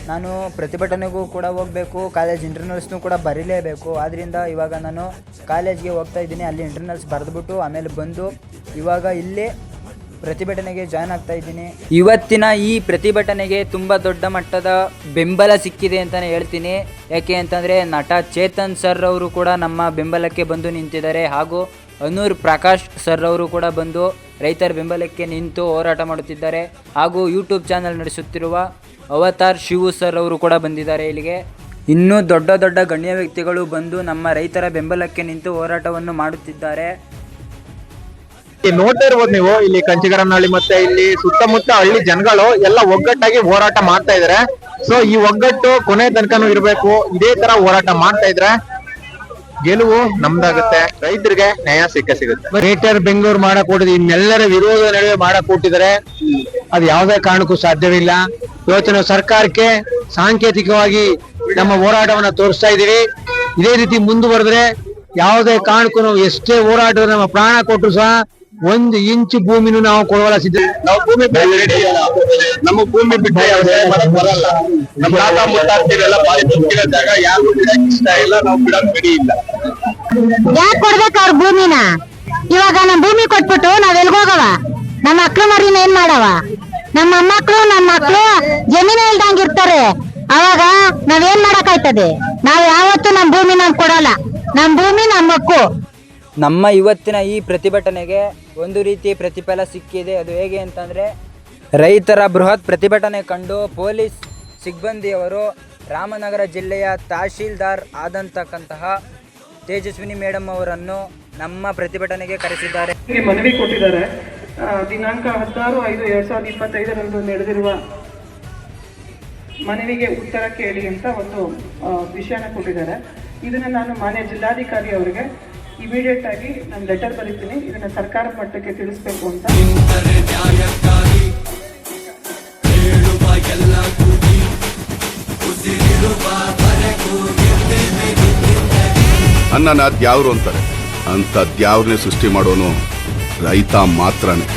ನಾನು ಪ್ರತಿಭಟನೆಗೂ ಕೂಡ ಹೋಗಬೇಕು, ಕಾಲೇಜ್ ಇಂಟರ್ನಲ್ಸ್ನೂ ಕೂಡ ಬರೀಲೇಬೇಕು. ಆದ್ದರಿಂದ ಇವಾಗ ನಾನು ಕಾಲೇಜ್ಗೆ ಹೋಗ್ತಾ ಇದ್ದೀನಿ. ಅಲ್ಲಿ ಇಂಟರ್ನಲ್ಸ್ ಬರೆದ್ಬಿಟ್ಟು ಆಮೇಲೆ ಬಂದು ಇವಾಗ ಇಲ್ಲಿ ಪ್ರತಿಭಟನೆಗೆ ಜಾಯ್ನ್ ಆಗ್ತಾ ಇದ್ದೀನಿ. ಇವತ್ತಿನ ಈ ಪ್ರತಿಭಟನೆಗೆ ತುಂಬ ದೊಡ್ಡ ಮಟ್ಟದ ಬೆಂಬಲ ಸಿಕ್ಕಿದೆ ಅಂತಲೇ ಹೇಳ್ತೀನಿ. ಯಾಕೆ ಅಂತಂದರೆ ನಟ ಚೇತನ್ ಸರ್ ಅವರು ಕೂಡ ನಮ್ಮ ಬೆಂಬಲಕ್ಕೆ ಬಂದು ನಿಂತಿದ್ದಾರೆ. ಹಾಗೂ ಅನೂರ್ ಪ್ರಕಾಶ್ ಸರ್ ಅವರು ಕೂಡ ಬಂದು ರೈತರ ಬೆಂಬಲಕ್ಕೆ ನಿಂತು ಹೋರಾಟ ಮಾಡುತ್ತಿದ್ದಾರೆ. ಹಾಗೂ ಯೂಟ್ಯೂಬ್ ಚಾನಲ್ ನಡೆಸುತ್ತಿರುವ ಅವತಾರ್ ಶಿವು ಸರ್ ಅವರು ಕೂಡ ಬಂದಿದ್ದಾರೆ ಇಲ್ಲಿಗೆ. ಇನ್ನೂ ದೊಡ್ಡ ದೊಡ್ಡ ಗಣ್ಯ ವ್ಯಕ್ತಿಗಳು ಬಂದು ನಮ್ಮ ರೈತರ ಬೆಂಬಲಕ್ಕೆ ನಿಂತು ಹೋರಾಟವನ್ನು ಮಾಡುತ್ತಿದ್ದಾರೆ. ನೋಡ್ತಾ ಇರ್ಬೋದು ನೀವು, ಇಲ್ಲಿ ಕಂಚಿಗರನಹಳ್ಳಿ ಮತ್ತೆ ಇಲ್ಲಿ ಸುತ್ತಮುತ್ತ ಹಳ್ಳಿ ಜನಗಳು ಎಲ್ಲ ಒಗ್ಗಟ್ಟಾಗಿ ಹೋರಾಟ ಮಾಡ್ತಾ ಇದಾರೆ. ಸೊ ಈ ಒಗ್ಗಟ್ಟು ಕೊನೆ ತನಕನೂ ಇರ್ಬೇಕು. ಇದೇ ತರ ಹೋರಾಟ ಮಾಡ್ತಾ ಇದ್ರೆ ಗೆಲುವು ನಮ್ದಾಗುತ್ತೆ, ರೈತರಿಗೆ ನ್ಯಾಯ ಸಿಗುತ್ತೆ. ಗ್ರೇಟರ್ ಬೆಂಗಳೂರು ಮಾಡಕ್ ಕೊಟ್ಟಿದೆ, ಇನ್ನೆಲ್ಲರ ವಿರೋಧ ನಡುವೆ ಮಾಡಕ್ ಕೊಟ್ಟಿದ್ದಾರೆ. ಅದು ಯಾವುದೇ ಕಾರಣಕ್ಕೂ ಸಾಧ್ಯವಿಲ್ಲ. ಇವತ್ತಿನ ಸರ್ಕಾರಕ್ಕೆ ಸಾಂಕೇತಿಕವಾಗಿ ನಮ್ಮ ಹೋರಾಟವನ್ನ ತೋರಿಸ್ತಾ ಇದೀವಿ. ಇದೇ ರೀತಿ ಮುಂದುವರೆದ್ರೆ ಯಾವುದೇ ಕಾರಣಕ್ಕೂ ನಾವು ಎಷ್ಟೇ ಹೋರಾಟ ನಮ್ಮ ಪ್ರಾಣ ಕೊಟ್ಟರು ಸಹ 1 ಇಂಚು ಭೂಮಿನೂ ನಾವು ಕೊಡುವಲ್ಲ ಸಿದ್ಧ. ನಾವು ಭೂಮಿ ನಮ್ಮ ಭೂಮಿ ಬಿಟ್ಟು ಬರಲ್ಲ. ನಮ್ಮ ತಾತ ಮುತ್ತಾಡ್ತಿರಲ್ಲ ಬಾರಿ ದುಃಖಿರೋ ಜಾಗ ಯಾರು ಬಿಡಕ್ ಇಷ್ಟ ಇಲ್ಲ, ನಾವು ಬಿಡಕ್ ಬಿಡಿ ಇಲ್ಲ. ಯಾಕೆ ಕೊಡ್ಬೇಕು ಅವ್ರ ಭೂಮಿನ? ಇವಾಗ ನಮ್ ಭೂಮಿ ಕೊಟ್ಬಿಟ್ಟು ನಾವ್ ಎಲ್ಗೋಗವ? ನಮ್ಮ ಮಕ್ಳು ಮರಿನ ಏನ್ ಮಾಡವ? ನಮ್ಮ ಮಕ್ಕಳು ಜಮೀನು ಇಲ್ದಂಗ ಇರ್ತಾರೆ. ಅವಾಗ ನಾವೇನ್ ಮಾಡಕ್ ಆಯ್ತದೆ? ನಾವ್ ಯಾವತ್ತೂ ನಮ್ ಭೂಮಿ ನಾವ್ ಕೊಡಲ್ಲ. ನಮ್ ಭೂಮಿ ನಮ್ಮ ಹಕ್ಕು. ನಮ್ಮ ಇವತ್ತಿನ ಈ ಪ್ರತಿಭಟನೆಗೆ ಒಂದು ರೀತಿ ಪ್ರತಿಫಲ ಸಿಕ್ಕಿದೆ. ಅದು ಹೇಗೆ ಅಂತಂದರೆ, ರೈತರ ಬೃಹತ್ ಪ್ರತಿಭಟನೆ ಕಂಡು ಪೊಲೀಸ್ ಸಿಬ್ಬಂದಿಯವರು ರಾಮನಗರ ಜಿಲ್ಲೆಯ ತಹಶೀಲ್ದಾರ್ ಆದಂತಕ್ಕಂತಹ ತೇಜಸ್ವಿನಿ ಮೇಡಮ್ ಅವರನ್ನು ನಮ್ಮ ಪ್ರತಿಭಟನೆಗೆ ಕರೆಸಿದ್ದಾರೆ. ಮನವಿ ಕೊಟ್ಟಿದ್ದಾರೆ. ದಿನಾಂಕ 16/5/2025 ನಡೆದಿರುವ ಮನವಿಗೆ ಉತ್ತರ ಕೇಳಿ ಅಂತ ಒಂದು ವಿಷಯನ ಕೊಟ್ಟಿದ್ದಾರೆ. ಇದನ್ನ ನಾನು ಮಾನ್ಯ ಜಿಲ್ಲಾಧಿಕಾರಿ ಅವರಿಗೆ ಇಮಿಡಿಯೇಟ್ ಆಗಿ ನಾನು ಲೆಟರ್ ಬರೀತೀನಿ. ಇದನ್ನ ಸರ್ಕಾರದ ಮಟ್ಟಕ್ಕೆ ತಿಳಿಸ್ಬೇಕು ಅಂತ. ಅನ್ನನ ದ್ಯಾವ್ರು ಅಂತಾರೆ, ಅಂತ ದ್ಯಾವ್ರನ್ನೇ ಸೃಷ್ಟಿ ಮಾಡೋನು ರೈತ ಮಾತ್ರನೇ.